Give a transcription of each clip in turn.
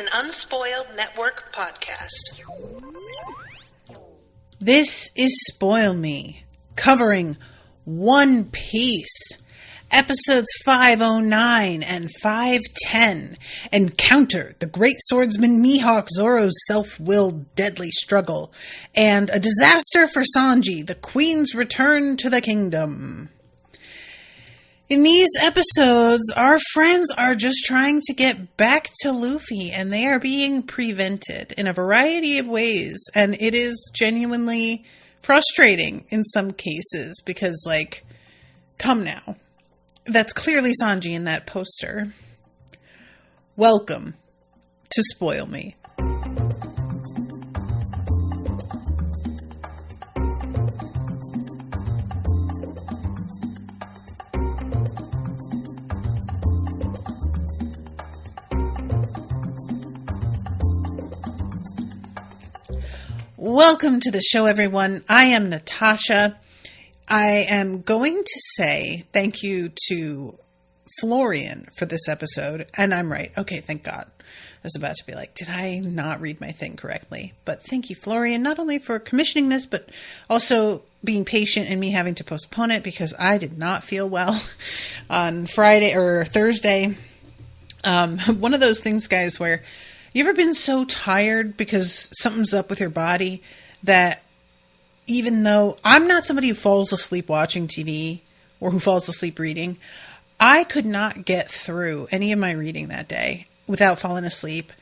an Unspoiled Network podcast. This is Spoil Me, covering One Piece. Episodes 509 and 510 encounter the great swordsman Mihawk Zorro's self-willed deadly struggle, and a disaster for Sanji, the queen's return to the kingdom. In these episodes, our friends are just trying to get back to Luffy, and they are being prevented in a variety of ways, and it is genuinely frustrating in some cases, because, come now. That's clearly Sanji in that poster. Welcome to Spoil Me. Welcome to the show, everyone. I am Natasha. I am going to say thank you to Florian for this episode. And I'm right. Okay, thank God. I was about to be like, did I not read my thing correctly? But thank you, Florian, not only for commissioning this, but also being patient and me having to postpone it because I did not feel well on Friday or Thursday. One of those things, guys, where you ever been so tired because something's up with your body that even though I'm not somebody who falls asleep watching TV or who falls asleep reading, I could not get through any of my reading that day without falling asleep.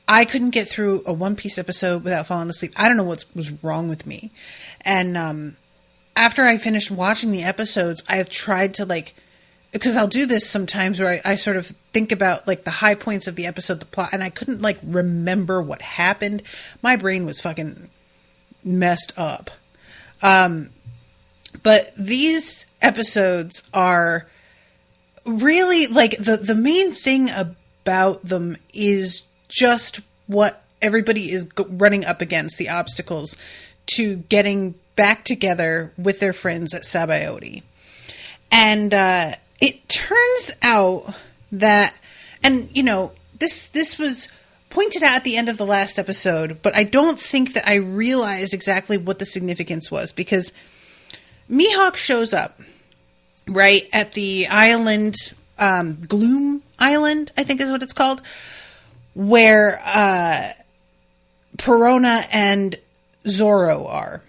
I couldn't get through a One Piece episode without falling asleep. I don't know what was wrong with me. And after I finished watching the episodes, I've tried to because I'll do this sometimes where I sort of think about the high points of the episode, the plot, and I couldn't remember what happened. My brain was fucking messed up. But these episodes are really the main thing about them is just what everybody is running up against, the obstacles to getting back together with their friends at Sabaody. And, it turns out that, and this was pointed out at the end of the last episode, but I don't think that I realized exactly what the significance was, because Mihawk shows up, right, at the island, Gloom Island, I think is what it's called, where Perona and Zorro are.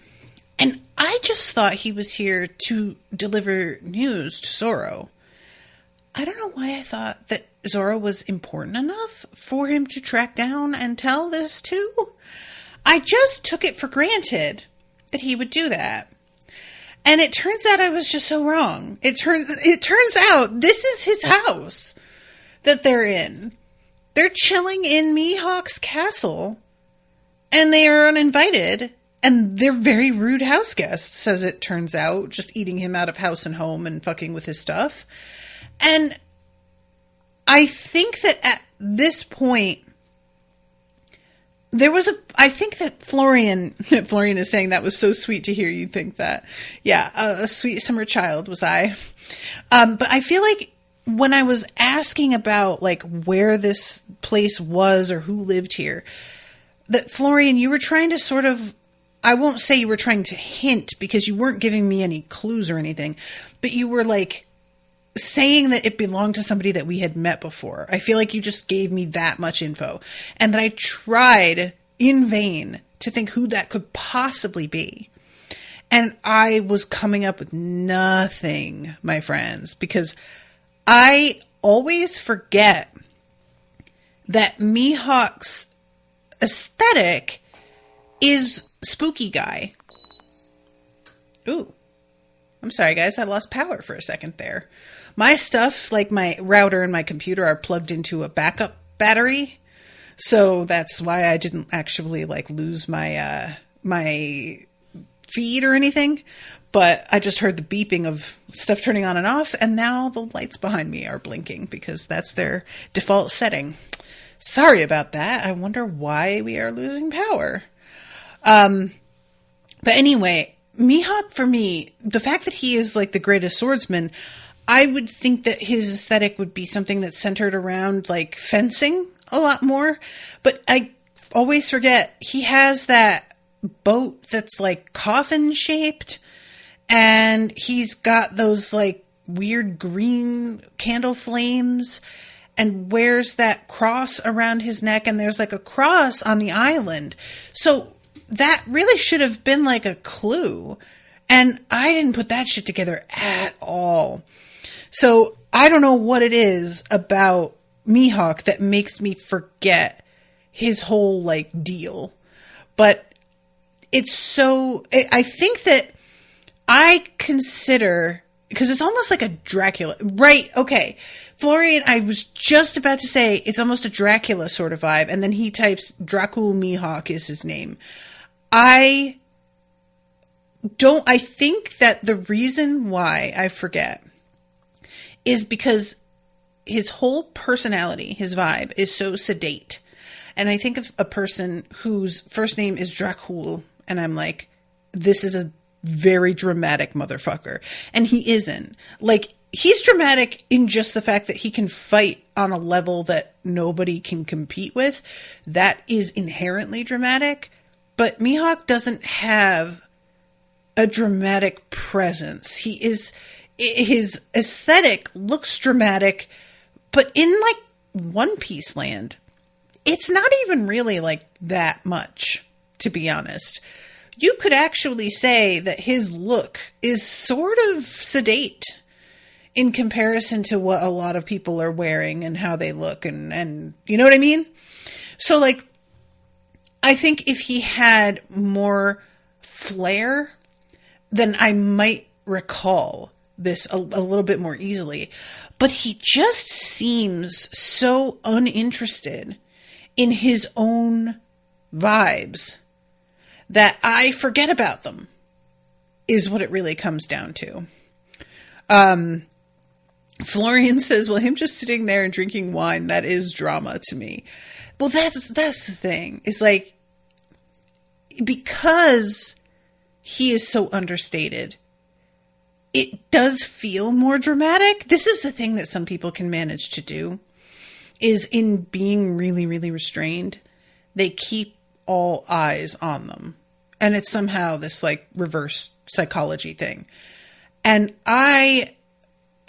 And I just thought he was here to deliver news to Zorro. I don't know why I thought that Zorro was important enough for him to track down and tell this to. I just took it for granted that he would do that. And it turns out I was just so wrong. It turns out this is his house that they're in. They're chilling in Mihawk's castle, and they are uninvited, and they're very rude house guests, as it turns out, just eating him out of house and home and fucking with his stuff. And I think that at this point, I think that Florian is saying that was so sweet to hear you think that. Yeah, a sweet summer child was I. But I feel like when I was asking about where this place was or who lived here, that Florian, you were trying to sort of, I won't say you were trying to hint because you weren't giving me any clues or anything, but you were saying that it belonged to somebody that we had met before. I feel like you just gave me that much info, and that I tried in vain to think who that could possibly be. And I was coming up with nothing, my friends, because I always forget that Mihawk's aesthetic is spooky guy. Ooh. I'm sorry, guys. I lost power for a second there. My stuff, my router and my computer, are plugged into a backup battery. So that's why I didn't actually, lose my my feed or anything. But I just heard the beeping of stuff turning on and off. And now the lights behind me are blinking because that's their default setting. Sorry about that. I wonder why we are losing power. But anyway, Mihawk, for me, the fact that he is the greatest swordsman, I would think that his aesthetic would be something that's centered around like fencing a lot more. But I always forget he has that boat that's like coffin shaped, and he's got those like weird green candle flames, and wears that cross around his neck, and there's like a cross on the island. So that really should have been like a clue. And I didn't put that shit together at all. So I don't know what it is about Mihawk that makes me forget his whole like deal. But it's so, I think that I consider, because it's almost like a Dracula, right? Okay. Florian, I was just about to say it's almost a Dracula sort of vibe. And then he types Dracul Mihawk is his name. I think that the reason why I forget is because his whole personality, his vibe is so sedate. And I think of a person whose first name is Dracul, and I'm like, this is a very dramatic motherfucker. And he isn't. Like, he's dramatic in just the fact that he can fight on a level that nobody can compete with. That is inherently dramatic. But Mihawk doesn't have a dramatic presence. His aesthetic looks dramatic, but in like One Piece land, it's not even really like that much, to be honest. You could actually say that his look is sort of sedate in comparison to what a lot of people are wearing and how they look, and you know what I mean? So like, I think if he had more flair, then I might recall this a little bit more easily. But he just seems so uninterested in his own vibes that I forget about them, is what it really comes down to. Florian says, well, him just sitting there and drinking wine, that is drama to me. Well, that's the thing. It's like, because he is so understated, it does feel more dramatic. This is the thing that some people can manage to do, is in being really, really restrained, they keep all eyes on them. And it's somehow this like reverse psychology thing. And I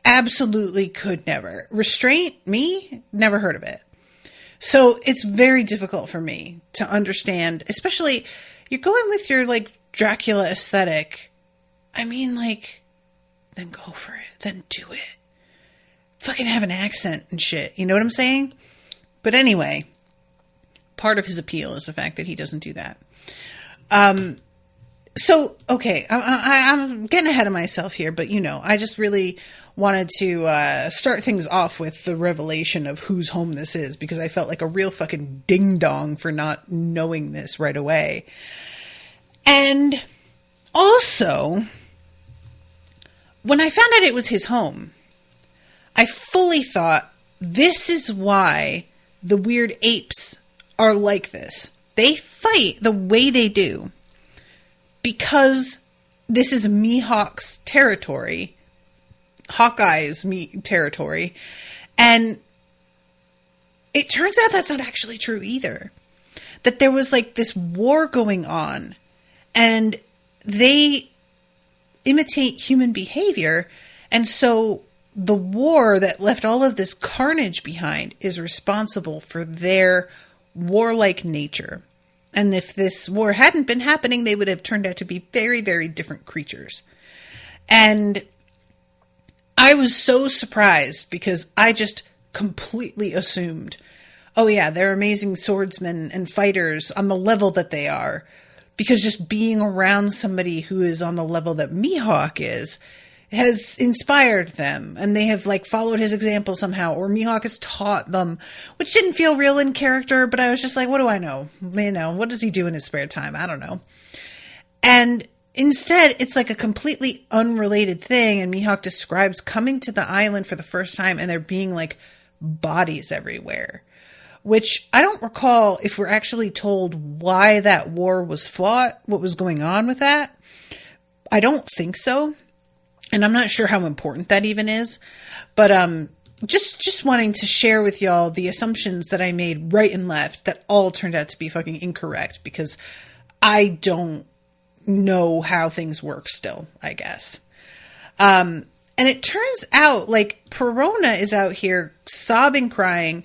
absolutely could never. Restraint, me, never heard of it. So it's very difficult for me to understand, especially you're going with your like Dracula aesthetic. I mean, like, then go for it. Then do it. Fucking have an accent and shit. You know what I'm saying? But anyway, part of his appeal is the fact that he doesn't do that. So, okay, I'm getting ahead of myself here, but you know, I just really wanted to start things off with the revelation of whose home this is, because I felt like a real fucking ding-dong for not knowing this right away. And also, when I found out it was his home, I fully thought, this is why the weird apes are like this. They fight the way they do because this is Mihawk's territory, Hawkeye's territory, and it turns out that's not actually true either. That there was like this war going on, and they imitate human behavior, and so the war that left all of this carnage behind is responsible for their warlike nature. And if this war hadn't been happening, they would have turned out to be very, very different creatures. And I was so surprised because I just completely assumed, oh yeah, they're amazing swordsmen and fighters on the level that they are. Because just being around somebody who is on the level that Mihawk is has inspired them, and they have like followed his example somehow, or Mihawk has taught them, which didn't feel real in character, but I was just like, what do I know? You know, what does he do in his spare time? I don't know. And instead, it's like a completely unrelated thing, and Mihawk describes coming to the island for the first time and there being like bodies everywhere, which I don't recall if we're actually told why that war was fought, what was going on with that. I don't think so. And I'm not sure how important that even is, but just wanting to share with y'all the assumptions that I made right and left that all turned out to be fucking incorrect, because I don't know how things work still, I guess. And it turns out, like, Perona is out here sobbing, crying,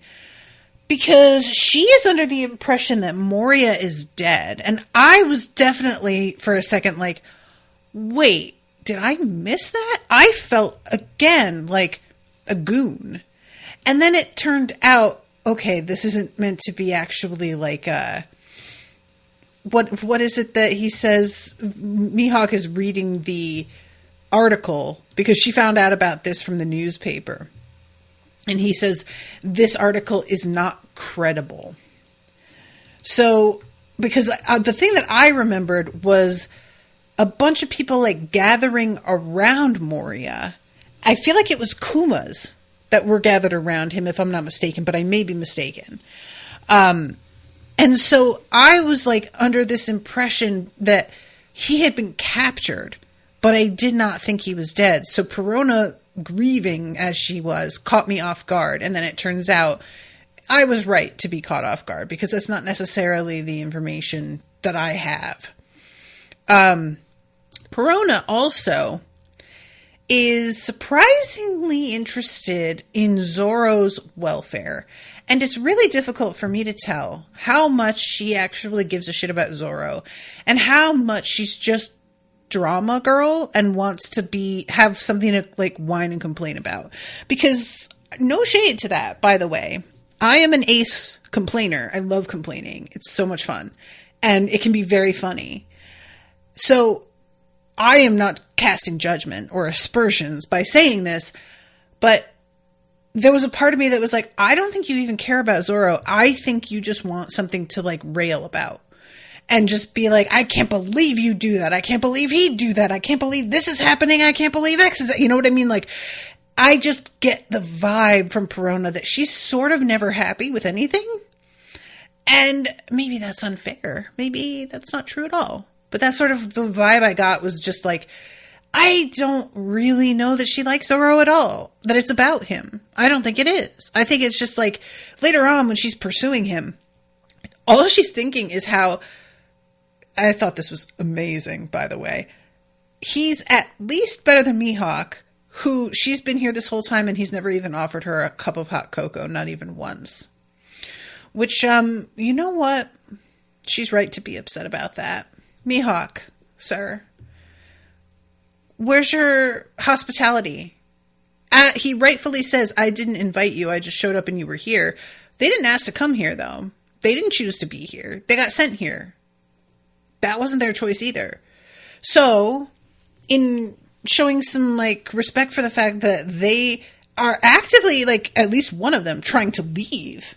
because she is under the impression that Moria is dead. And I was definitely, for a second, like, wait, did I miss that? I felt, again, like a goon. And then it turned out, okay, this isn't meant to be actually like what is it that he says? Mihawk is reading the article because she found out about this from the newspaper. And he says, this article is not credible. So, because the thing that I remembered was a bunch of people like gathering around Moria. I feel like it was Kumas that were gathered around him, if I'm not mistaken, but I may be mistaken. And so I was like under this impression that he had been captured, but I did not think he was dead. So Perona, grieving as she was, caught me off guard. And then it turns out I was right to be caught off guard, because that's not necessarily the information that I have. Perona also is surprisingly interested in Zorro's welfare. And it's really difficult for me to tell how much she actually gives a shit about Zorro and how much she's just drama girl and wants to have something to like whine and complain about. Because no shade to that, by the way. I am an ace complainer. I love complaining. It's so much fun. And it can be very funny. So I am not casting judgment or aspersions by saying this, but there was a part of me that was like, I don't think you even care about Zorro. I think you just want something to like rail about and just be like, I can't believe you do that. I can't believe he'd do that. I can't believe this is happening. I can't believe X is, you know what I mean? Like, I just get the vibe from Perona that she's sort of never happy with anything. And maybe that's unfair. Maybe that's not true at all. But that's sort of the vibe I got, was just like, I don't really know that she likes Zorro at all. That it's about him. I don't think it is. I think it's just like later on when she's pursuing him, all she's thinking is how, I thought this was amazing, by the way. He's at least better than Mihawk, who she's been here this whole time and he's never even offered her a cup of hot cocoa, not even once. Which, you know what? She's right to be upset about that. Mihawk, sir, where's your hospitality? He rightfully says, I didn't invite you. I just showed up and you were here. They didn't ask to come here, though. They didn't choose to be here. They got sent here. That wasn't their choice either. So, in showing some, like, respect for the fact that they are actively, like, at least one of them trying to leave,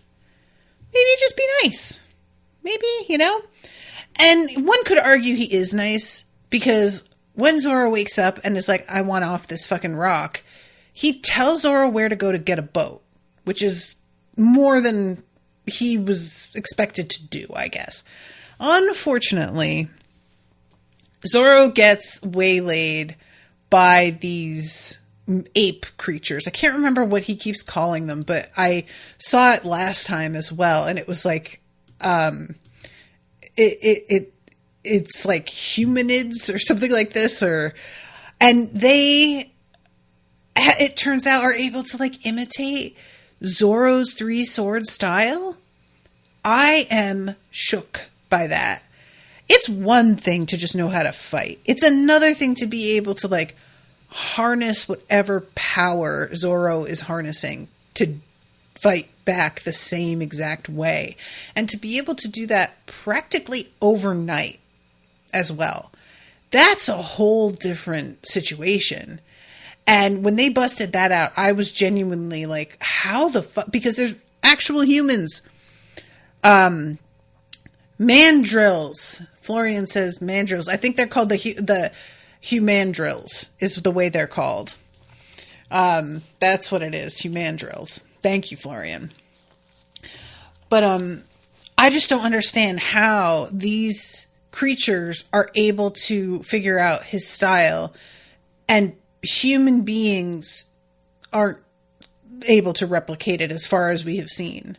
maybe just be nice. Maybe, you know? And one could argue he is nice, because when Zorro wakes up and is like, I want off this fucking rock, he tells Zorro where to go to get a boat, which is more than he was expected to do, I guess. Unfortunately, Zorro gets waylaid by these ape creatures. I can't remember what he keeps calling them, but I saw it last time as well, and it was like, it's like humanids or something like this, and they, it turns out, are able to like imitate Zorro's three sword style. I am shook by that. It's one thing to just know how to fight. It's another thing to be able to like harness whatever power Zorro is harnessing to fight back the same exact way. And to be able to do that practically overnight as well. That's a whole different situation. And when they busted that out, I was genuinely like, how the fuck? Because there's actual humans. Mandrills. Florian says mandrills. I think they're called the Humandrils is the way they're called. That's what it is. Humandrils. Thank you, Florian. But I just don't understand how these creatures are able to figure out his style, and human beings aren't able to replicate it as far as we have seen.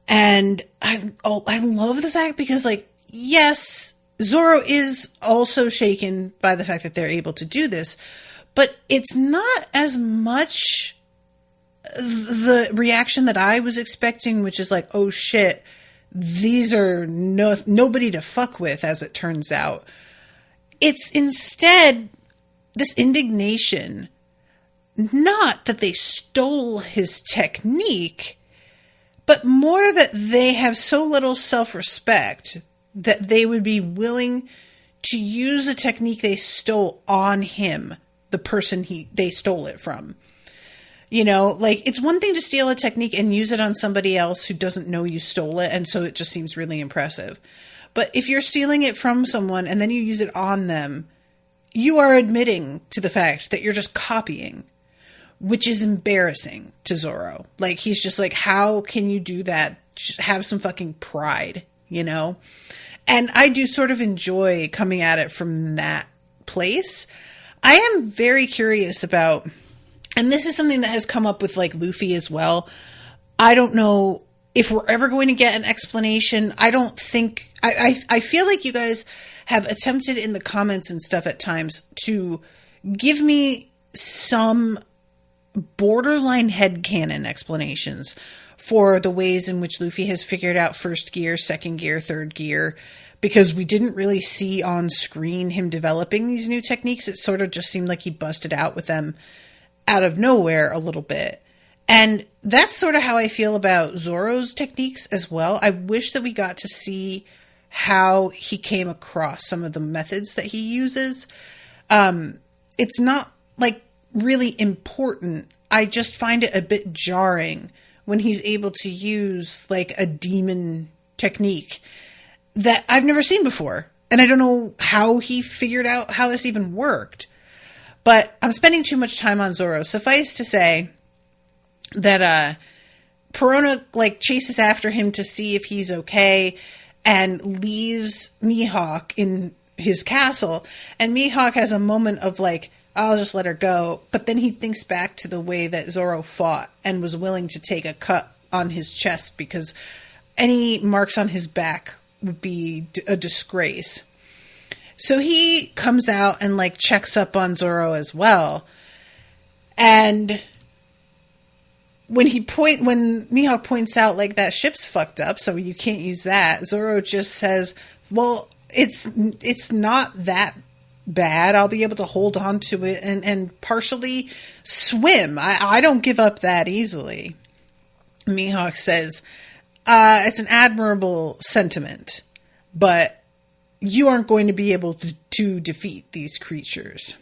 And I love the fact because, like, yes, Zorro is also shaken by the fact that they're able to do this, but it's not as much the reaction that I was expecting, which is like, oh shit, these are nobody to fuck with, as it turns out. It's instead this indignation, not that they stole his technique, but more that they have so little self-respect that they would be willing to use a technique they stole on him, the person they stole it from. You know, like, it's one thing to steal a technique and use it on somebody else who doesn't know you stole it, and so it just seems really impressive. But if you're stealing it from someone and then you use it on them, you are admitting to the fact that you're just copying, which is embarrassing to Zorro. Like, he's just like, how can you do that? Just have some fucking pride, you know? And I do sort of enjoy coming at it from that place. I am very curious about, and this is something that has come up with, like, Luffy as well. I don't know if we're ever going to get an explanation. I don't think, I feel like you guys have attempted in the comments and stuff at times to give me some borderline headcanon explanations for the ways in which Luffy has figured out first gear, second gear, third gear, because we didn't really see on screen him developing these new techniques. It sort of just seemed like he busted out with them out of nowhere a little bit. And that's sort of how I feel about Zorro's techniques as well. I wish that we got to see how he came across some of the methods that he uses. It's not, like, really important. I just find it a bit jarring when he's able to use, like, a demon technique that I've never seen before. And I don't know how he figured out how this even worked. But I'm spending too much time on Zorro. Suffice to say that Perona, like, chases after him to see if he's okay and leaves Mihawk in his castle. And Mihawk has a moment of, like, I'll just let her go. But then he thinks back to the way that Zorro fought and was willing to take a cut on his chest because any marks on his back would be a disgrace. So he comes out and, like, checks up on Zorro as well. And when Mihawk points out, like, that ship's fucked up, so you can't use that, Zorro just says, well, it's not that bad. I'll be able to hold on to it and partially swim. I don't give up that easily. Mihawk says, it's an admirable sentiment, but you aren't going to be able to defeat these creatures.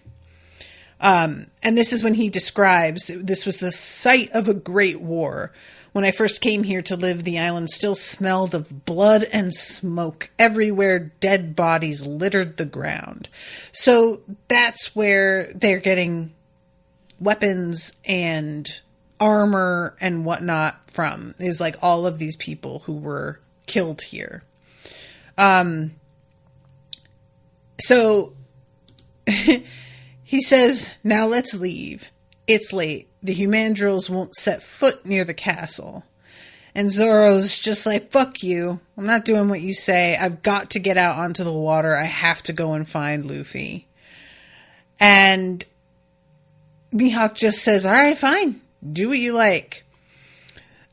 And this is when he describes, this was the site of a great war. When I first came here to live, the island still smelled of blood and smoke. Everywhere dead bodies littered the ground. So that's where they're getting weapons and armor and whatnot from, is like all of these people who were killed here. So he says, now let's leave. It's late. The Humandrils won't set foot near the castle. And Zorro's just like, fuck you. I'm not doing what you say. I've got to get out onto the water. I have to go and find Luffy. And Mihawk just says, all right, fine. Do what you like.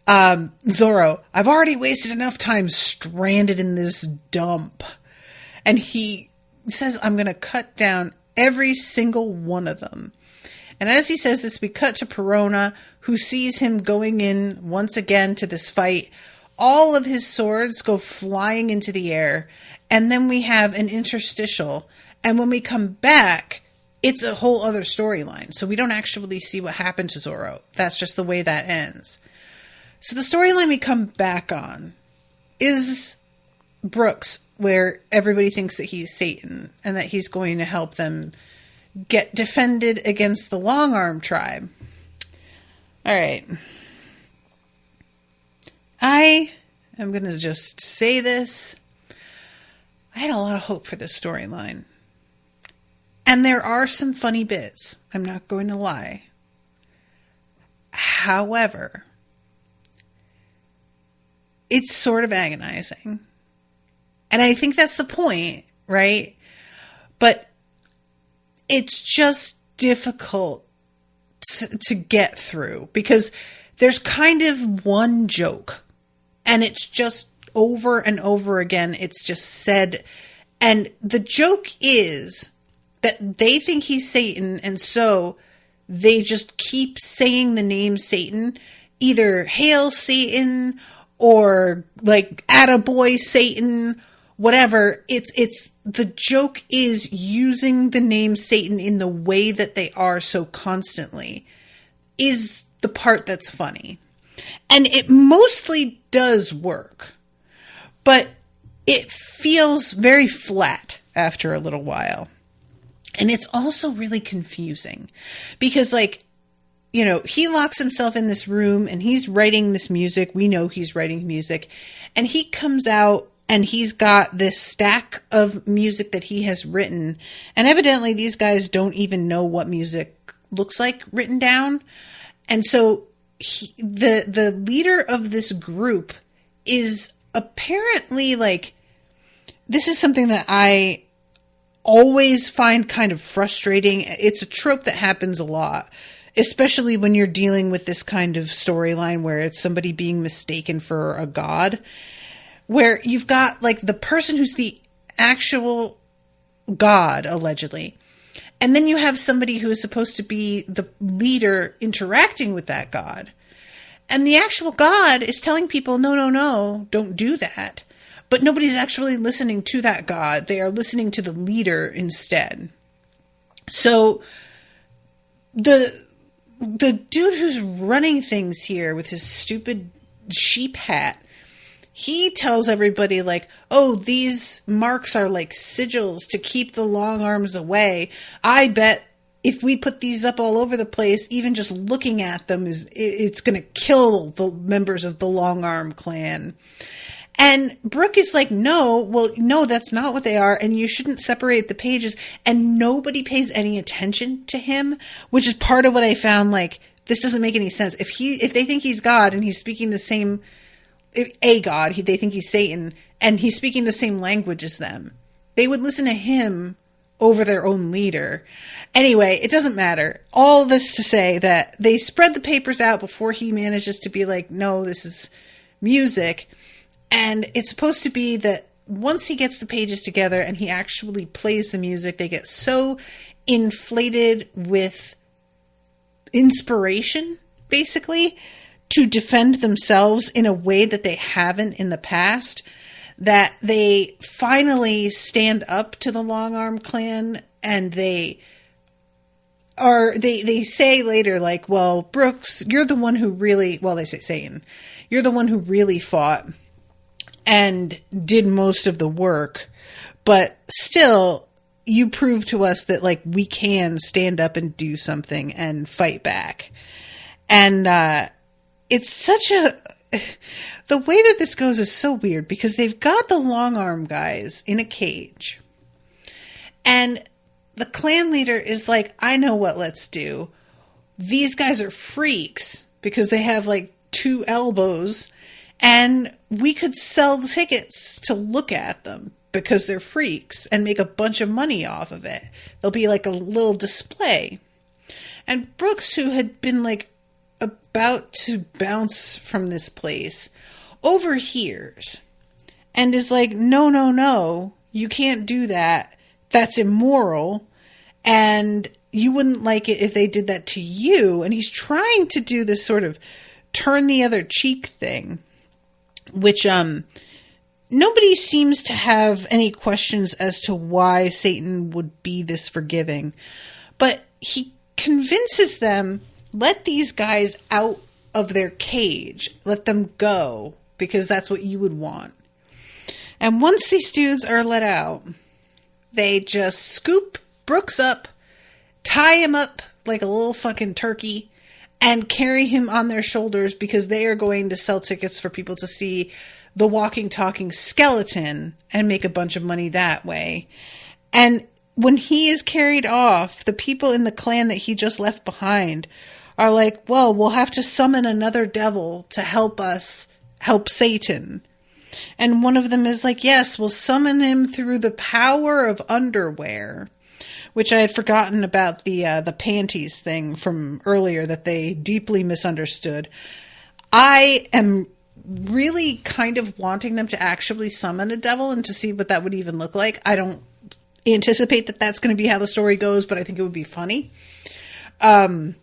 Zorro, I've already wasted enough time stranded in this dump. And he says, I'm going to cut down every single one of them. And as he says this, we cut to Perona, who sees him going in once again to this fight. All of his swords go flying into the air. And then we have an interstitial. And when we come back, it's a whole other storyline. So we don't actually see what happened to Zorro. That's just the way that ends. So the storyline we come back on is Brooks, where everybody thinks that he's Satan and that he's going to help them get defended against the Long Arm tribe. All right. I am going to just say this. I had a lot of hope for this storyline. And there are some funny bits. I'm not going to lie. However, it's sort of agonizing. And I think that's the point, right? But it's just difficult to get through because there's kind of one joke and it's just over and over again. It's just said. And the joke is that they think he's Satan. And so they just keep saying the name Satan, either Hail Satan or like Attaboy Satan, whatever. It's the joke is using the name Satan in the way that they are so constantly is the part that's funny. And it mostly does work, but it feels very flat after a little while. And it's also really confusing because, like, you know, he locks himself in this room and he's writing this music. We know he's writing music. And he comes out and he's got this stack of music that he has written. And evidently these guys don't even know what music looks like written down. And so the leader of this group is apparently like, this is something that I always find kind of frustrating. It's a trope that happens a lot, especially when you're dealing with this kind of storyline where it's somebody being mistaken for a god, where you've got like the person who's the actual god, allegedly. And then you have somebody who is supposed to be the leader interacting with that god. And the actual god is telling people, no, don't do that. But nobody's actually listening to that god. They are listening to the leader instead. So the dude who's running things here with his stupid sheep hat, he tells everybody like, oh, these marks are like sigils to keep the long arms away. I bet if we put these up all over the place, even just looking at them it's going to kill the members of the Long Arm clan. And Brooke is like, no, that's not what they are. And you shouldn't separate the pages. And nobody pays any attention to him, which is part of what I found like, this doesn't make any sense. If they think he's God and he's speaking the same, they think he's Satan and he's speaking the same language as them, they would listen to him over their own leader. Anyway, it doesn't matter. All this to say that they spread the papers out before he manages to be like, no, this is music. And it's supposed to be that once he gets the pages together and he actually plays the music, they get so inflated with inspiration, basically, to defend themselves in a way that they haven't in the past, that they finally stand up to the Long Arm clan. And they say later, like, well, Brooks, you're the one who really, well, they say Satan, you're the one who really fought and did most of the work, but still you prove to us that like we can stand up and do something and fight back. And it's such the way that this goes is so weird because they've got the Long Arm guys in a cage and the clan leader is like, I know what let's do. These guys are freaks because they have like 2 elbows. And we could sell tickets to look at them because they're freaks and make a bunch of money off of it. There'll be like a little display. And Brooks, who had been like about to bounce from this place, overhears and is like, no, you can't do that. That's immoral. And you wouldn't like it if they did that to you. And he's trying to do this sort of turn the other cheek thing, which nobody seems to have any questions as to why Satan would be this forgiving. But he convinces them, let these guys out of their cage. Let them go, because that's what you would want. And once these dudes are let out, they just scoop Brooks up, tie him up like a little fucking turkey, and carry him on their shoulders because they are going to sell tickets for people to see the walking, talking skeleton and make a bunch of money that way. And when he is carried off, the people in the clan that he just left behind are like, well, we'll have to summon another devil to help us help Satan. And one of them is like, yes, we'll summon him through the power of underwear, which I had forgotten about the panties thing from earlier that they deeply misunderstood. I am really kind of wanting them to actually summon a devil and to see what that would even look like. I don't anticipate that that's going to be how the story goes, but I think it would be funny. But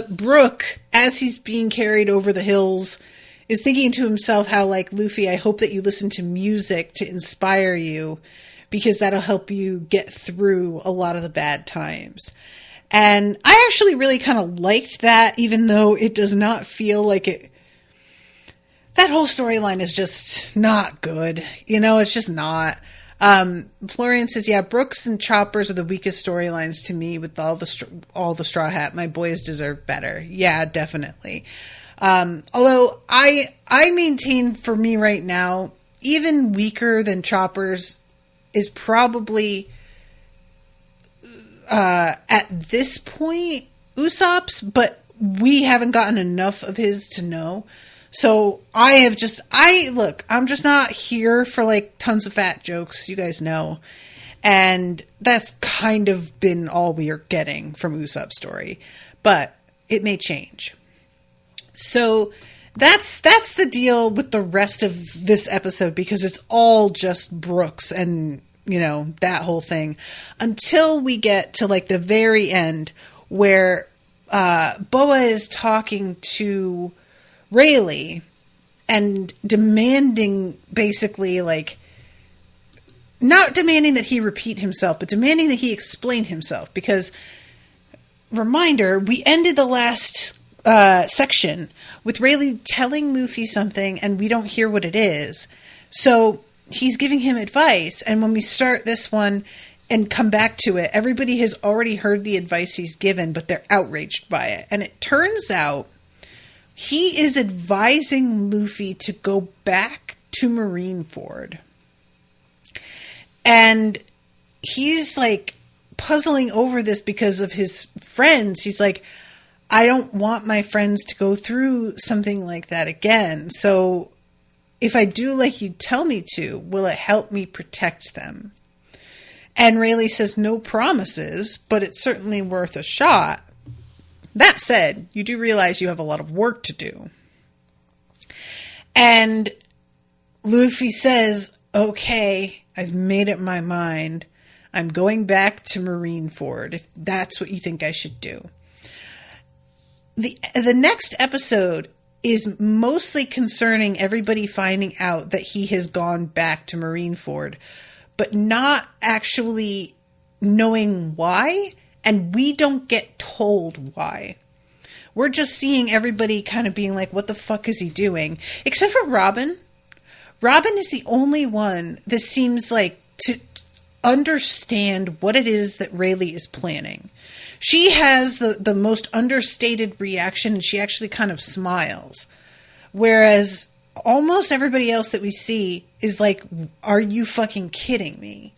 Brook, as he's being carried over the hills, is thinking to himself how, like, Luffy, I hope that you listen to music to inspire you, because that'll help you get through a lot of the bad times. And I actually really kind of liked that, even though it does not feel like it. That whole storyline is just not good. You know, it's just not. Florian says, yeah, Brooks and Choppers are the weakest storylines to me with all the Straw Hat. My boys deserve better. Yeah, definitely. Although I maintain for me right now, even weaker than Choppers is probably, at this point, Usopp's, but we haven't gotten enough of his to know. So I'm just not here for like tons of fat jokes, you guys know. And that's kind of been all we are getting from Usopp's story, but it may change. So that's the deal with the rest of this episode, because it's all just Brooks and, you know, that whole thing, until we get to like the very end where Boa is talking to Rayleigh and demanding, basically, like, not demanding that he repeat himself, but demanding that he explain himself, because, reminder, we ended the last section with Rayleigh telling Luffy something and we don't hear what it is. So he's giving him advice, and when we start this one and come back to it, everybody has already heard the advice he's given, but they're outraged by it. And it turns out he is advising Luffy to go back to Marineford. And he's like puzzling over this because of his friends. He's like, I don't want my friends to go through something like that again. So if I do like you tell me to, will it help me protect them? And Rayleigh says, no promises, but it's certainly worth a shot. That said, you do realize you have a lot of work to do. And Luffy says, okay, I've made up my mind. I'm going back to Marineford, if that's what you think I should do. The next episode is mostly concerning everybody finding out that he has gone back to Marineford, but not actually knowing why, and we don't get told why. We're just seeing everybody kind of being like, what the fuck is he doing? Except for Robin. Robin is the only one that seems like to understand what it is that Rayleigh is planning. She has the most understated reaction, and she actually kind of smiles. Whereas almost everybody else that we see is like, are you fucking kidding me?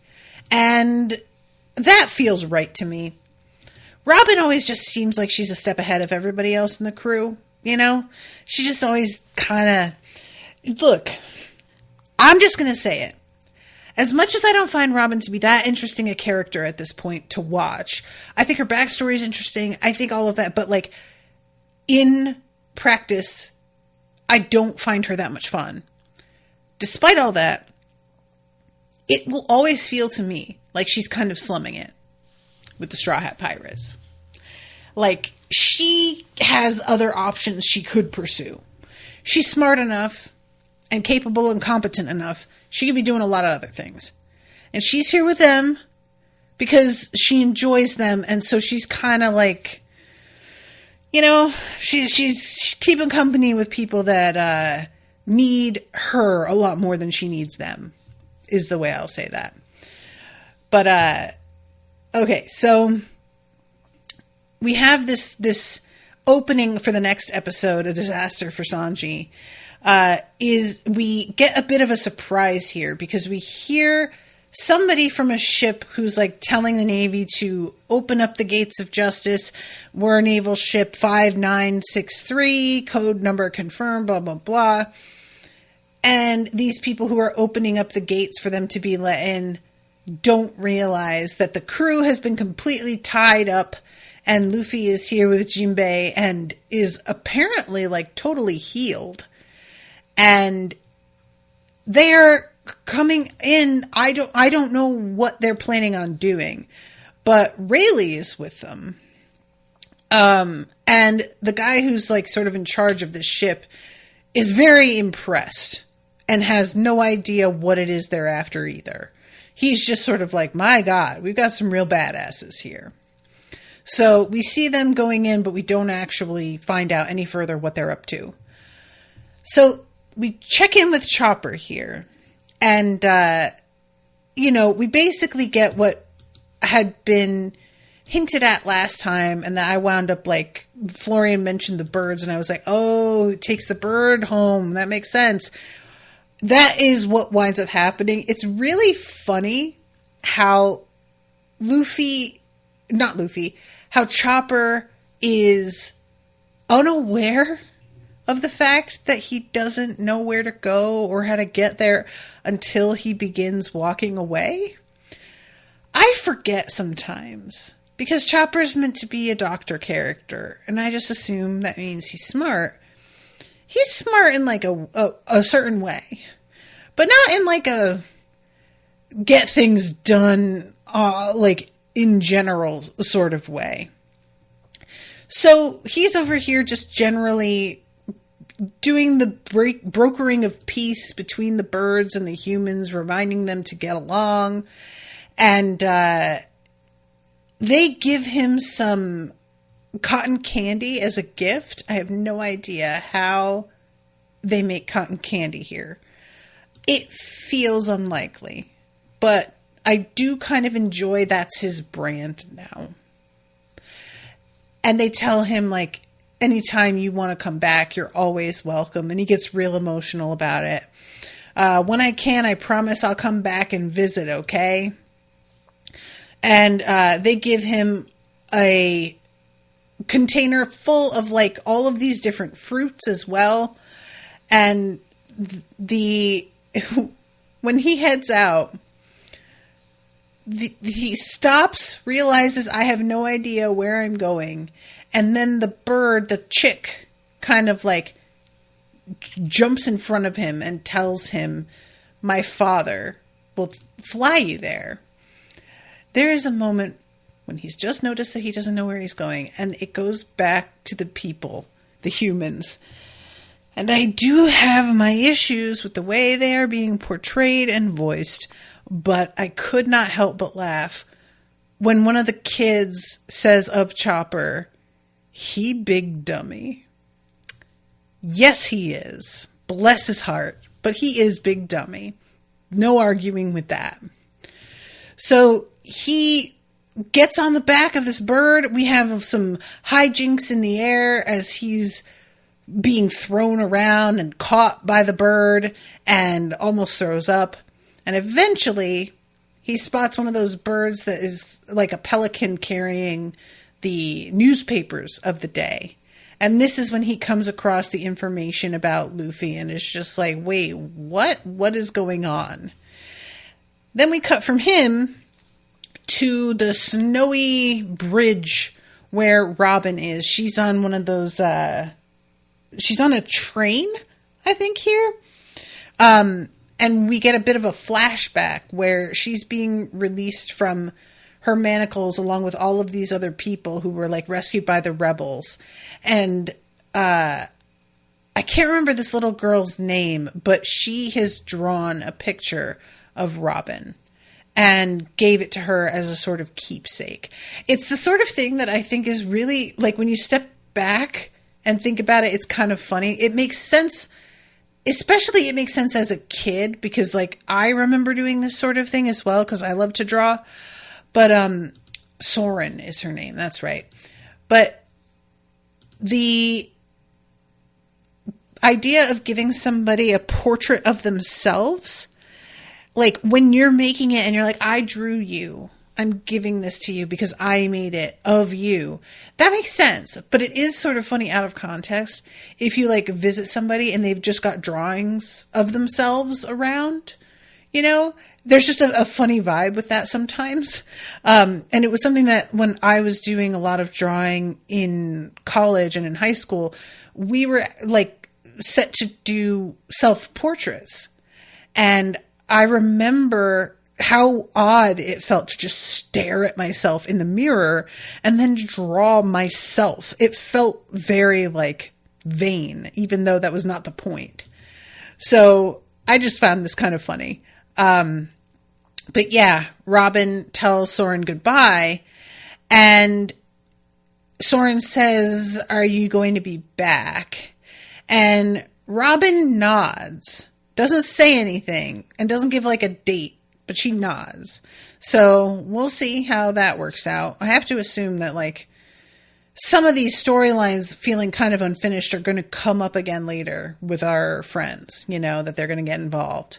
And that feels right to me. Robin always just seems like she's a step ahead of everybody else in the crew, you know? She just always kind of... Look, I'm just going to say it. As much as I don't find Robin to be that interesting a character at this point to watch, I think her backstory is interesting. I think all of that. But, like, in practice, I don't find her that much fun. Despite all that, it will always feel to me like she's kind of slumming it with the Straw Hat Pirates. Like, she has other options she could pursue. She's smart enough and capable and competent enough. She could be doing a lot of other things. And she's here with them because she enjoys them. And so she's kind of like, you know, she's keeping company with people that need her a lot more than she needs them, is the way I'll say that. But, okay, so we have this opening for the next episode, A Disaster for Sanji. Is we get a bit of a surprise here because we hear somebody from a ship who's like telling the Navy to open up the gates of justice. We're naval ship 5963, code number confirmed, blah, blah, blah. And these people who are opening up the gates for them to be let in don't realize that the crew has been completely tied up, and Luffy is here with Jinbei and is apparently like totally healed. And they're coming in. I don't know what they're planning on doing, but Rayleigh is with them. And the guy who's like sort of in charge of the ship is very impressed and has no idea what it is they're after either. He's just sort of like, my God, we've got some real badasses here. So we see them going in, but we don't actually find out any further what they're up to. So we check in with Chopper here. And, we basically get what had been hinted at last time. And that I wound up like, Florian mentioned the birds. And I was like, oh, it takes the bird home. That makes sense. That is what winds up happening. It's really funny how how Chopper is unaware of the fact that he doesn't know where to go or how to get there until he begins walking away. I forget sometimes because Chopper's meant to be a doctor character, and I just assume that means he's smart. He's smart in like a certain way, but not in like a get things done like in general sort of way. So he's over here just generally doing the brokering of peace between the birds and the humans, reminding them to get along. And they give him some cotton candy as a gift. I have no idea how they make cotton candy here. It feels unlikely, but I do kind of enjoy that's his brand now. And they tell him, like, anytime you want to come back, you're always welcome. And he gets real emotional about it. When I can, I promise I'll come back and visit, okay? And they give him a container full of, like, all of these different fruits as well. And when he heads out, he stops, realizes I have no idea where I'm going. And then the bird, the chick, kind of like jumps in front of him and tells him, my father will fly you there. There is a moment when he's just noticed that he doesn't know where he's going. And it goes back to the people, the humans. And I do have my issues with the way they are being portrayed and voiced. But I could not help but laugh when one of the kids says of Chopper, he big dummy. Yes, he is. Bless his heart. But he is big dummy. No arguing with that. So he gets on the back of this bird. We have some hijinks in the air as he's being thrown around and caught by the bird and almost throws up. And eventually, he spots one of those birds that is like a pelican carrying the newspapers of the day. And this is when he comes across the information about Luffy and is just like, wait, what? What is going on? Then we cut from him to the snowy bridge where Robin is. She's on one of those, she's on a train, I think, here. And we get a bit of a flashback where she's being released from her manacles along with all of these other people who were like rescued by the rebels. And I can't remember this little girl's name, but she has drawn a picture of Robin and gave it to her as a sort of keepsake. It's the sort of thing that I think is really, like, when you step back and think about it, it's kind of funny. It makes sense. Especially it makes sense as a kid because, like, I remember doing this sort of thing as well because I love to draw. But Soren is her name. That's right. But the idea of giving somebody a portrait of themselves, like when you're making it and you're like, I drew you, I'm giving this to you because I made it of you. That makes sense. But it is sort of funny out of context if you like visit somebody and they've just got drawings of themselves around, you know, there's just a funny vibe with that sometimes. And it was something that when I was doing a lot of drawing in college and in high school, we were like set to do self-portraits. And I remember how odd it felt to just stare at myself in the mirror and then draw myself. It felt very like vain, even though that was not the point. So I just found this kind of funny. But yeah, Robin tells Soren goodbye, and Soren says, are you going to be back? And Robin nods, doesn't say anything, and doesn't give like a date, but she nods. So we'll see how that works out. I have to assume that like some of these storylines feeling kind of unfinished are going to come up again later with our friends, you know, that they're going to get involved.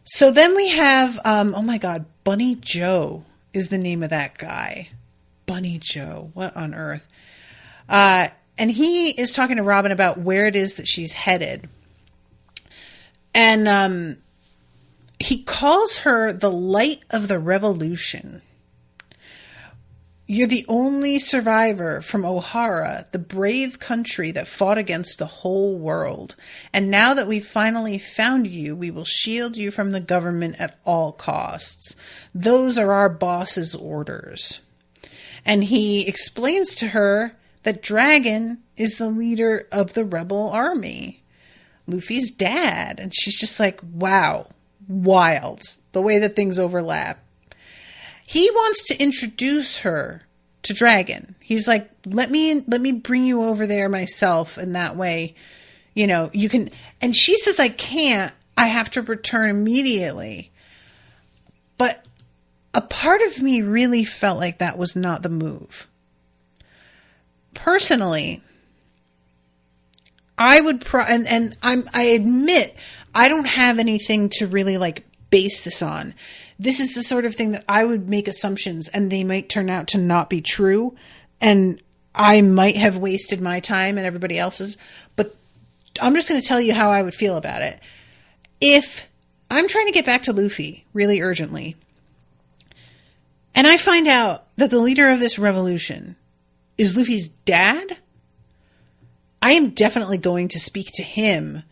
So then we have, oh my God, Bunny Joe is the name of that guy. Bunny Joe, what on earth? And he is talking to Robin about where it is that she's headed. And he calls her the light of the revolution. You're the only survivor from O'Hara, the brave country that fought against the whole world. And now that we've finally found you, we will shield you from the government at all costs. Those are our boss's orders. And he explains to her that Dragon is the leader of the rebel army, Luffy's dad. And she's just like, wow, wild, the way that things overlap. He wants to introduce her to Dragon. He's like, let me bring you over there myself. And that way, you know, you can, and she says, I can't, I have to return immediately. But a part of me really felt like that was not the move. Personally, I would, I admit, I don't have anything to really like base this on. This is the sort of thing that I would make assumptions and they might turn out to not be true. And I might have wasted my time and everybody else's, but I'm just going to tell you how I would feel about it. If I'm trying to get back to Luffy really urgently, and I find out that the leader of this revolution is Luffy's dad, I am definitely going to speak to him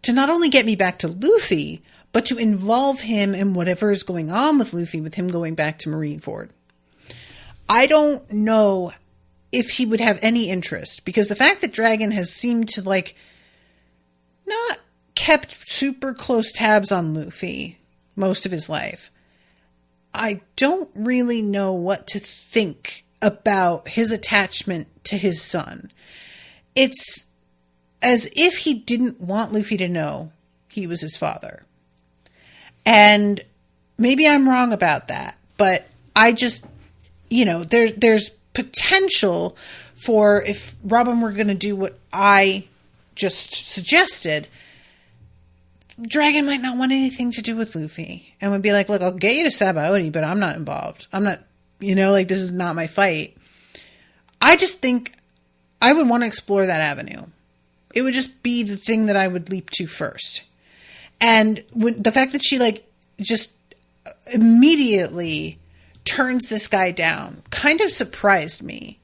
to not only get me back to Luffy, but to involve him in whatever is going on with Luffy, with him going back to Marineford. I don't know if he would have any interest, because the fact that Dragon has seemed to like not kept super close tabs on Luffy most of his life, I don't really know what to think about his attachment to his son. It's as if he didn't want Luffy to know he was his father. And maybe I'm wrong about that, but I just, you know, there's potential for, if Robin were going to do what I just suggested, Dragon might not want anything to do with Luffy and would be like, look, I'll get you to Sabaody, but I'm not involved. I'm not, you know, like, this is not my fight. I just think I would want to explore that avenue. It would just be the thing that I would leap to first. And when, the fact that she like just immediately turns this guy down kind of surprised me.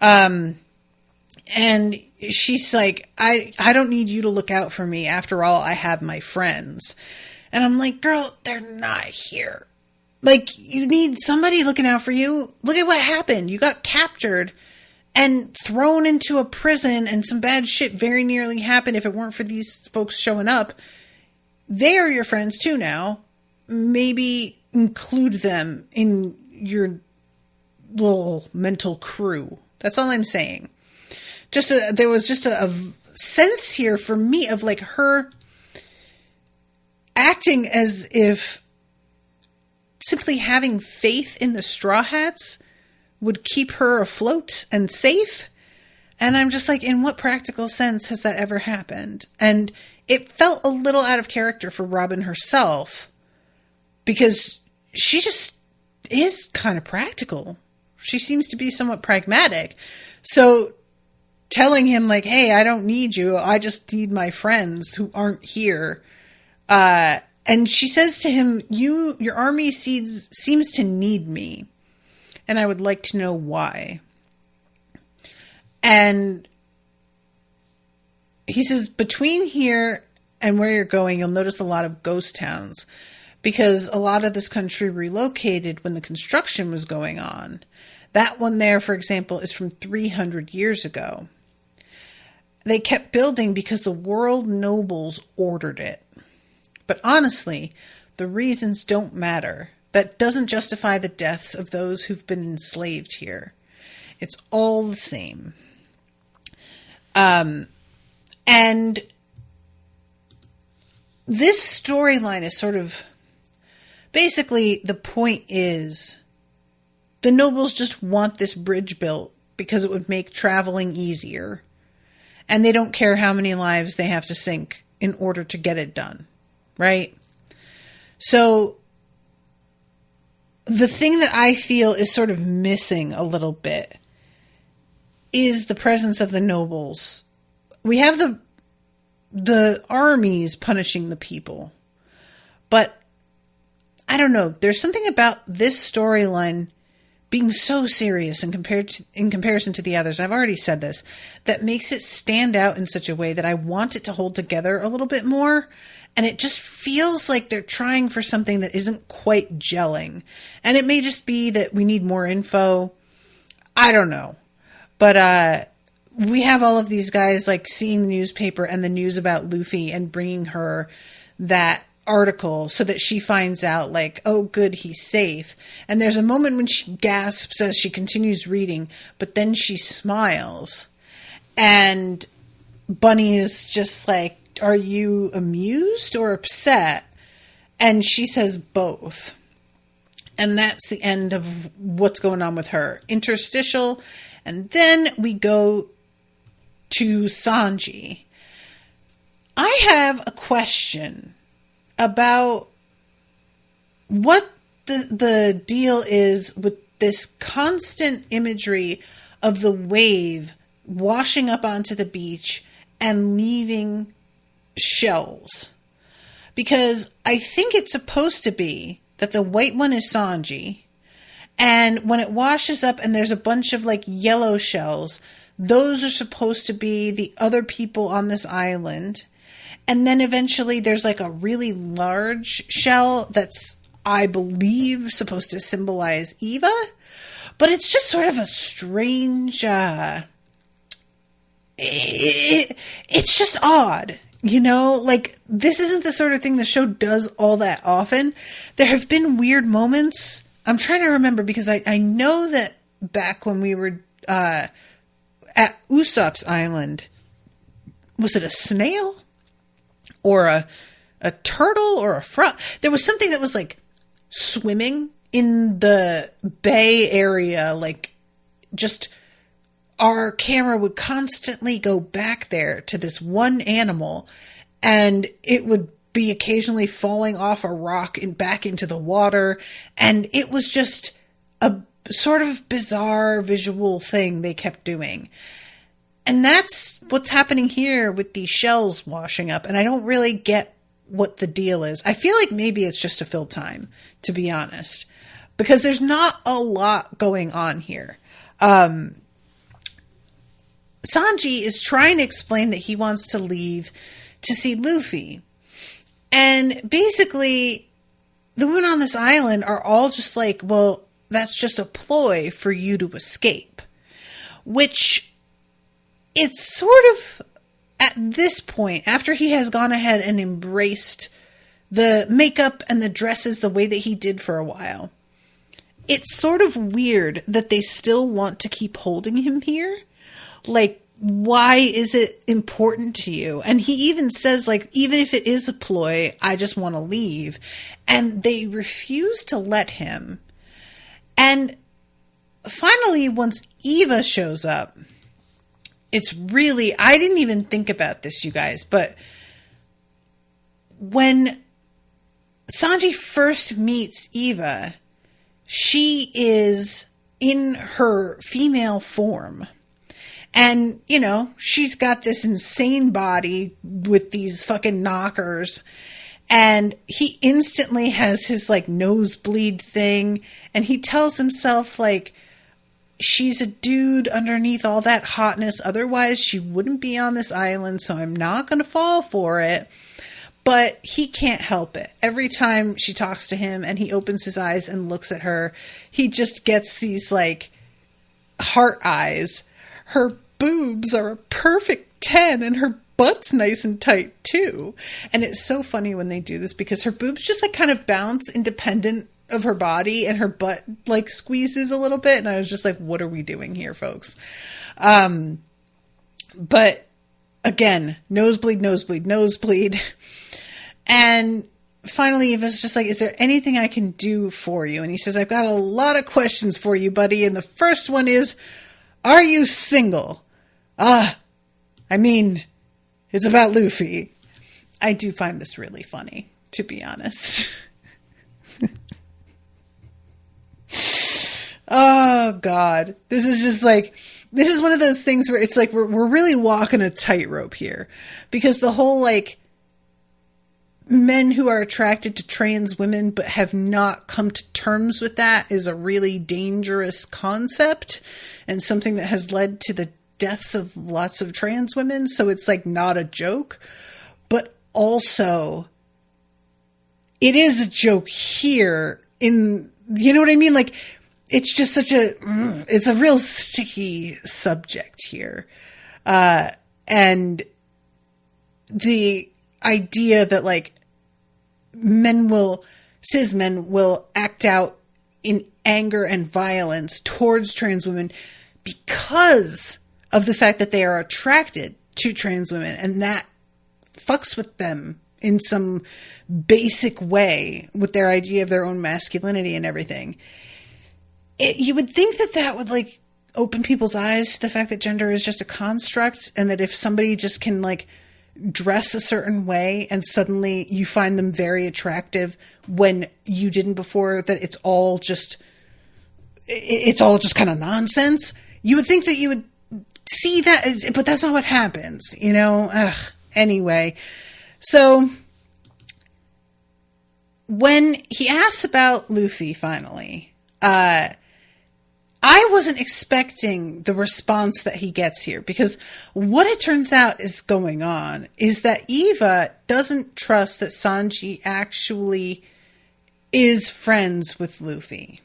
And she's like, I don't need you to look out for me. After all, I have my friends. And I'm like, girl, they're not here. Like, you need somebody looking out for you. Look at what happened. You got captured and thrown into a prison, and some bad shit very nearly happened. If it weren't for these folks showing up, they are your friends too now. Maybe include them in your little mental crew. That's all I'm saying. There was just a sense here for me of like her acting as if simply having faith in the Straw Hats would keep her afloat and safe. And I'm just like, in what practical sense has that ever happened? And it felt a little out of character for Robin herself, because she just is kind of practical. She seems to be somewhat pragmatic. So telling him like, hey, I don't need you. I just need my friends who aren't here. And she says to him, your army seems to need me. And I would like to know why. And he says, between here and where you're going, you'll notice a lot of ghost towns, because a lot of this country relocated when the construction was going on. That one there, for example, is from 300 years ago. They kept building because the world nobles ordered it. But honestly, the reasons don't matter. That doesn't justify the deaths of those who've been enslaved here. It's all the same. And this storyline is sort of, basically the point is the nobles just want this bridge built because it would make traveling easier. And they don't care how many lives they have to sink in order to get it done. Right? So the thing that I feel is sort of missing a little bit is the presence of the nobles. We have the armies punishing the people. But I don't know. There's something about this storyline being so serious in comparison to the others, I've already said this, that makes it stand out in such a way that I want it to hold together a little bit more. And it just feels like they're trying for something that isn't quite gelling. And it may just be that we need more info. I don't know. But we have all of these guys like seeing the newspaper and the news about Luffy and bringing her that article so that she finds out like, oh, good, he's safe. And there's a moment when she gasps as she continues reading, but then she smiles. And Bunny is just like, are you amused or upset? And she says both. And that's the end of what's going on with her. Interstitial. And then we go to Sanji. I have a question about what the deal is with this constant imagery of the wave washing up onto the beach and leaving shells. Because I think it's supposed to be that the white one is Sanji, and when it washes up and there's a bunch of like yellow shells, those are supposed to be the other people on this island. And then eventually there's like a really large shell that's, I believe, supposed to symbolize Eva. But it's just sort of a strange, it's just odd. You know, like, this isn't the sort of thing the show does all that often. There have been weird moments. I'm trying to remember because I know that back when we were at Usopp's Island, was it a snail? Or a turtle? Or a frog? There was something that was, like, swimming in the bay area, like, just... Our camera would constantly go back there to this one animal, and it would be occasionally falling off a rock and back into the water. And it was just a sort of bizarre visual thing they kept doing. And that's what's happening here with these shells washing up. And I don't really get what the deal is. I feel like maybe it's just to fill time, to be honest, because there's not a lot going on here. Sanji is trying to explain that he wants to leave to see Luffy. And basically, the women on this island are all just like, well, that's just a ploy for you to escape. Which, it's sort of, at this point, after he has gone ahead and embraced the makeup and the dresses the way that he did for a while, it's sort of weird that they still want to keep holding him here. Like, why is it important to you? And he even says, like, even if it is a ploy, I just want to leave. And they refuse to let him. And finally, once Eva shows up, it's really, I didn't even think about this, you guys, but when Sanji first meets Eva, she is in her female form. And, you know, she's got this insane body with these fucking knockers. And he instantly has his, like, nosebleed thing. And he tells himself, like, she's a dude underneath all that hotness. Otherwise, she wouldn't be on this island. So I'm not going to fall for it. But he can't help it. Every time she talks to him and he opens his eyes and looks at her, he just gets these, like, heart eyes. Her boobs are a perfect 10 and her butt's nice and tight too. And it's so funny when they do this because her boobs just like kind of bounce independent of her body and her butt like squeezes a little bit. And I was just like, what are we doing here, folks? But again, nosebleed, nosebleed, nosebleed. And finally, Eva's just like, is there anything I can do for you? And he says, I've got a lot of questions for you, buddy. And the first one is, are you single? I mean, it's about Luffy. I do find this really funny, to be honest. Oh, God. This is just like, this is one of those things where it's like, we're really walking a tightrope here. Because the whole, like, men who are attracted to trans women but have not come to terms with that is a really dangerous concept and something that has led to the deaths of lots of trans women. So it's like not a joke, but also it is a joke here in, you know what I mean? Like it's just such it's a real sticky subject here. And the idea that like cis men will act out in anger and violence towards trans women because of the fact that they are attracted to trans women, and that fucks with them in some basic way with their idea of their own masculinity and everything. You would think that that would like open people's eyes to the fact that gender is just a construct, and that if somebody just can like dress a certain way and suddenly you find them very attractive when you didn't before, that it's all just kind of nonsense. You would think that you would see that, but that's not what happens, you know? Anyway, so when he asks about Luffy finally, I wasn't expecting the response that he gets here, because what it turns out is going on is that Eva doesn't trust that Sanji actually is friends with Luffy.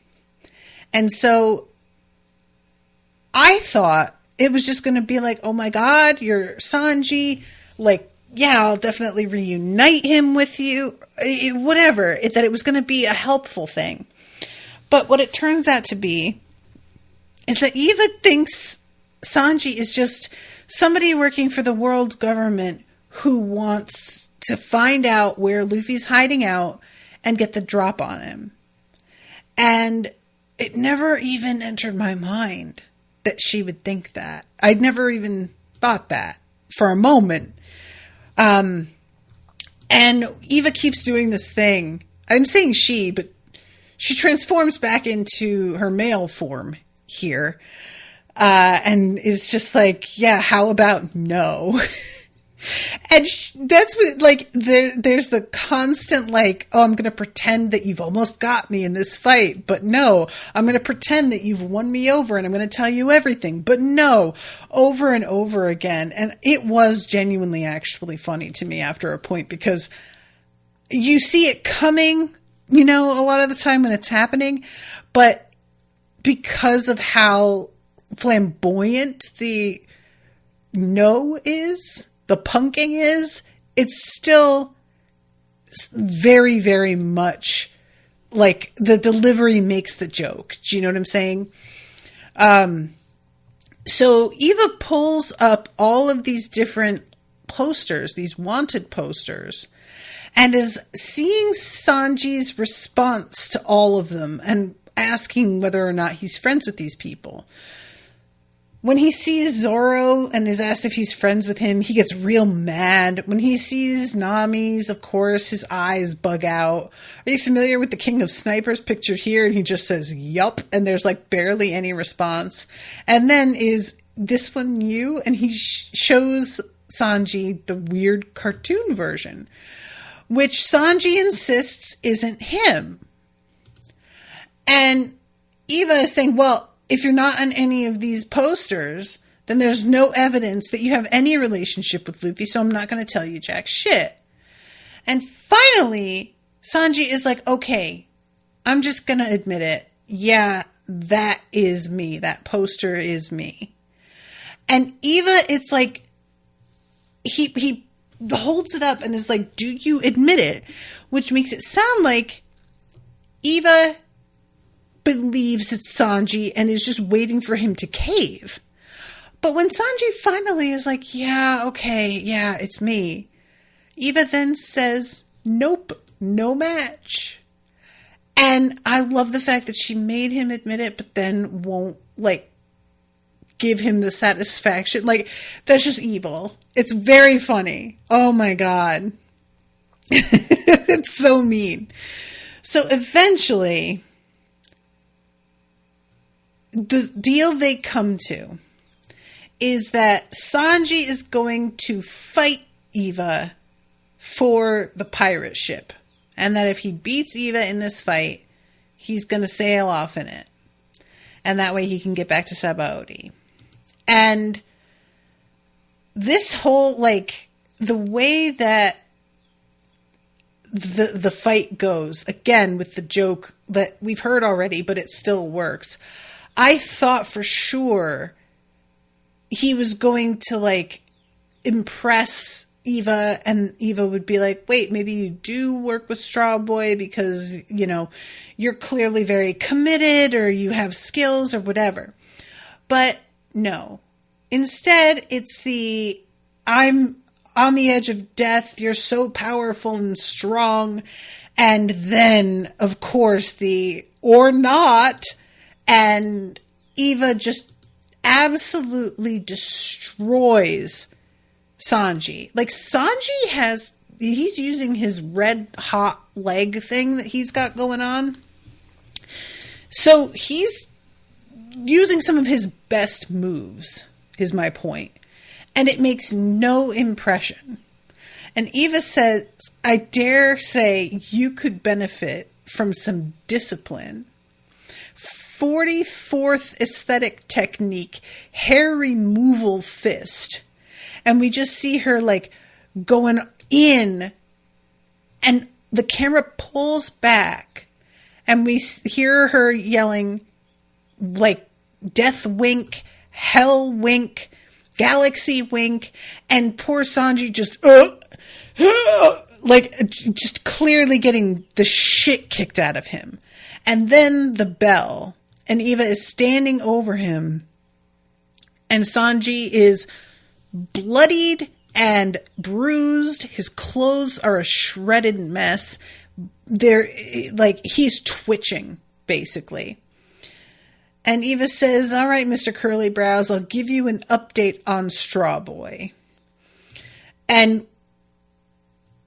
And so I thought it was just going to be like, oh my God, you're Sanji. Like, yeah, I'll definitely reunite him with you. Whatever. That it was going to be a helpful thing. But what it turns out to be is that Eva thinks Sanji is just somebody working for the world government who wants to find out where Luffy's hiding out and get the drop on him. And it never even entered my mind that she would think that. I'd never even thought that for a moment. And Eva keeps doing this thing. I'm saying she, but she transforms back into her male form here. And is just like, yeah, how about no? And that's what, like, there's the constant, like, oh, I'm going to pretend that you've almost got me in this fight, but no, I'm going to pretend that you've won me over and I'm going to tell you everything, but no, over and over again. And it was genuinely actually funny to me after a point, because you see it coming, you know, a lot of the time when it's happening, but because of how flamboyant the no is, the punking is, it's still very, very much like the delivery makes the joke. Do you know what I'm saying? So Eva pulls up all of these different posters, these wanted posters, and is seeing Sanji's response to all of them and asking whether or not he's friends with these people. So Eva pulls up all of these different posters, these wanted posters, and is seeing Sanji's response to all of them and asking whether or not he's friends with these people. So Eva pulls up all of these different posters, these wanted posters, and is seeing Sanji's response to all of them and asking whether or not he's friends with these people. When he sees Zorro and is asked if he's friends with him, he gets real mad. When he sees Nami's, of course, his eyes bug out. Are you familiar with the King of Snipers pictured here? And he just says, yup. And there's like barely any response. And then is this one you? And he shows Sanji the weird cartoon version, which Sanji insists isn't him. And Eva is saying, well, if you're not on any of these posters, then there's no evidence that you have any relationship with Luffy, so I'm not going to tell you jack shit. And finally, Sanji is like, okay, I'm just going to admit it. Yeah, that is me. That poster is me. And Eva, it's like, he holds it up and is like, do you admit it? Which makes it sound like Eva believes it's Sanji and is just waiting for him to cave. But when Sanji finally is like, yeah, okay, yeah, it's me, Eva then says, nope, no match. And I love the fact that she made him admit it, but then won't, like, give him the satisfaction. Like, that's just evil. It's very funny. Oh my God. It's so mean. So eventually, the deal they come to is that Sanji is going to fight Eva for the pirate ship. And that if he beats Eva in this fight, he's going to sail off in it. And that way he can get back to Sabaody. And this whole, like, the way that the fight goes, again, with the joke that we've heard already, but it still works. I thought for sure he was going to, like, impress Eva, and Eva would be like, wait, maybe you do work with Straw Boy because, you know, you're clearly very committed or you have skills or whatever. But no. Instead, it's the, I'm on the edge of death, you're so powerful and strong. And then, of course, the or not. And Eva just absolutely destroys Sanji. Like, Sanji he's using his red hot leg thing that he's got going on. So he's using some of his best moves, is my point. And it makes no impression. And Eva says, I dare say you could benefit from some discipline. 44th aesthetic technique, hair removal fist. And we just see her, like, going in, and the camera pulls back, and we hear her yelling, like, death wink, hell wink, galaxy wink, and poor Sanji just, like, just clearly getting the shit kicked out of him. And then the bell, and Eva is standing over him, and Sanji is bloodied and bruised. His clothes are a shredded mess. They're like, he's twitching, basically. And Eva says, all right, Mr. Curly Brows, I'll give you an update on Straw Boy. And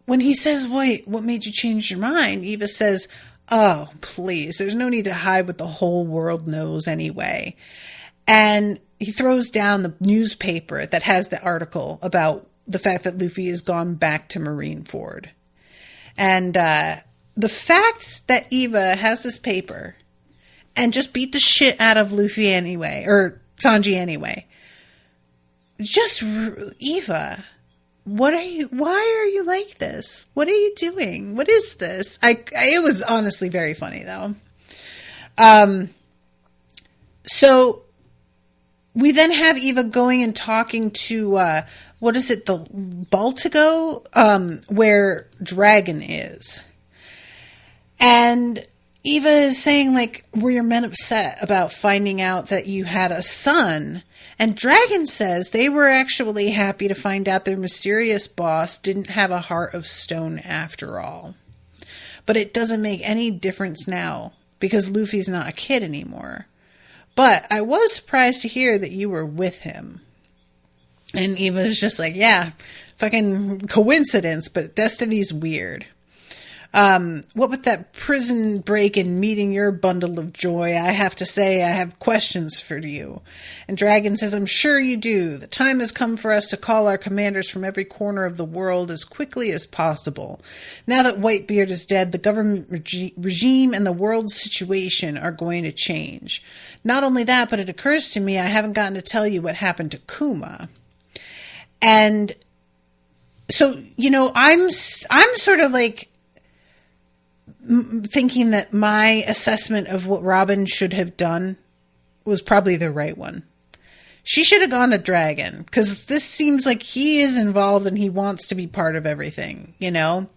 when he says, wait, what made you change your mind? Eva says, oh, please, there's no need to hide what the whole world knows anyway. And he throws down the newspaper that has the article about the fact that Luffy has gone back to Marineford. And the fact that Eva has this paper and just beat the shit out of Luffy anyway, or Sanji anyway. Just, Eva, why are you like this? What are you doing? What is this? It was honestly very funny, though. So we then have Eva going and talking to, the Baltigo, where Dragon is. And Eva is saying, like, were your men upset about finding out that you had a son? And Dragon says they were actually happy to find out their mysterious boss didn't have a heart of stone after all. But it doesn't make any difference now, because Luffy's not a kid anymore. But I was surprised to hear that you were with him. And Eva's just like, yeah, fucking coincidence, but destiny's weird. What with that prison break and meeting your bundle of joy, I have to say I have questions for you. And Dragon says, I'm sure you do. The time has come for us to call our commanders from every corner of the world as quickly as possible. Now that Whitebeard is dead, the government regime and the world's situation are going to change. Not only that, but it occurs to me I haven't gotten to tell you what happened to Kuma. And so, you know, I'm sort of like thinking that my assessment of what Robin should have done was probably the right one. She should have gone to Dragon, because this seems like he is involved and he wants to be part of everything, you know?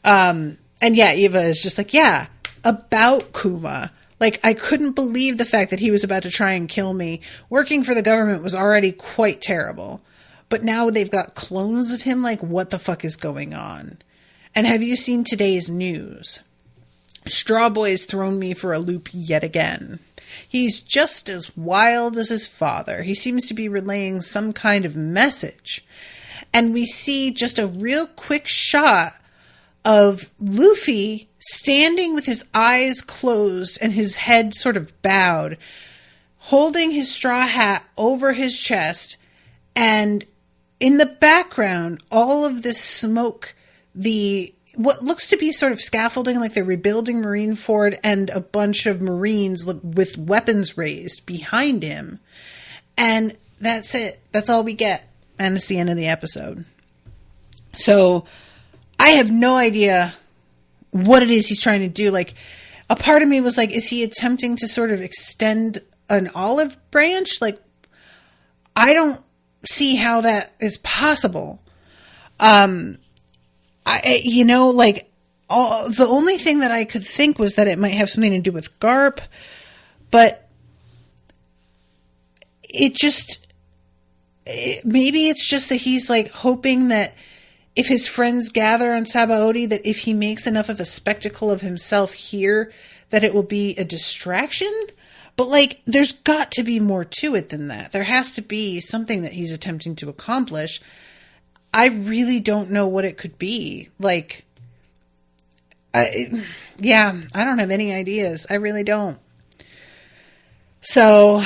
And yeah, Eva is just like, yeah, about Kuma. Like, I couldn't believe the fact that he was about to try and kill me. Working for the government was already quite terrible. But now they've got clones of him. Like, what the fuck is going on? And have you seen today's news? Straw Boy's thrown me for a loop yet again. He's just as wild as his father. He seems to be relaying some kind of message. And we see just a real quick shot of Luffy standing with his eyes closed and his head sort of bowed, holding his straw hat over his chest, and in the background, all of this smoke, what looks to be sort of scaffolding, like they're rebuilding Marineford, and a bunch of Marines with weapons raised behind him. And that's it. That's all we get. And it's the end of the episode. So I have no idea what it is he's trying to do. Like, a part of me was like, is he attempting to sort of extend an olive branch? Like, I don't see how that is possible. The only thing that I could think was that it might have something to do with Garp, but maybe it's just that he's like hoping that if his friends gather on Sabaody, that if he makes enough of a spectacle of himself here, that it will be a distraction. But like, there's got to be more to it than that. There has to be something that he's attempting to accomplish. I really don't know what it could be. Like, I don't have any ideas. I really don't. So,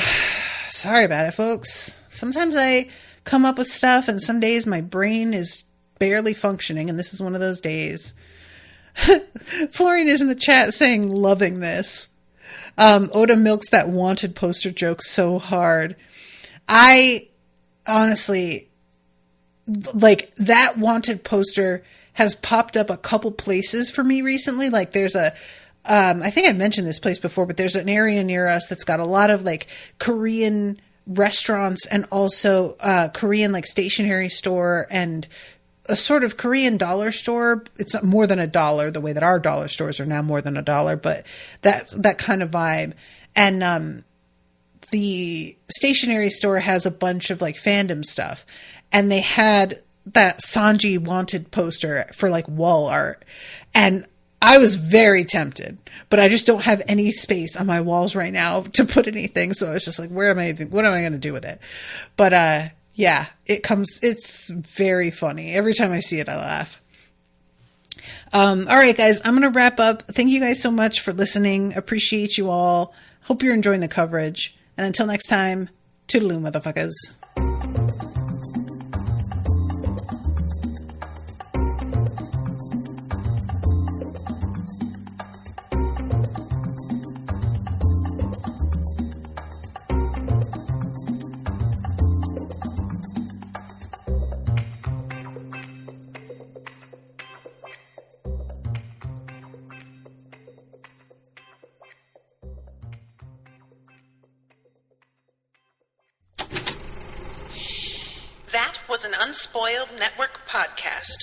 sorry about it, folks. Sometimes I come up with stuff, and some days my brain is barely functioning, and this is one of those days. Florian is in the chat saying, loving this. Oda milks that wanted poster joke so hard. I honestly, like, that wanted poster has popped up a couple places for me recently. Like, there's I think I mentioned this place before, but there's an area near us that's got a lot of like Korean restaurants and also Korean like stationery store and a sort of Korean dollar store. It's more than $1, the way that our dollar stores are now more than $1, but that kind of vibe. And the stationery store has a bunch of like fandom stuff, and they had that Sanji wanted poster for like wall art, and I was very tempted, but I just don't have any space on my walls right now to put anything. So I was just like, what am I going to do with it? But yeah, it's very funny. Every time I see it, I laugh. All right, guys, I'm going to wrap up. Thank you guys so much for listening. Appreciate you all. Hope you're enjoying the coverage. And until next time, toodaloo, motherfuckers. That was an Unspoiled Network podcast.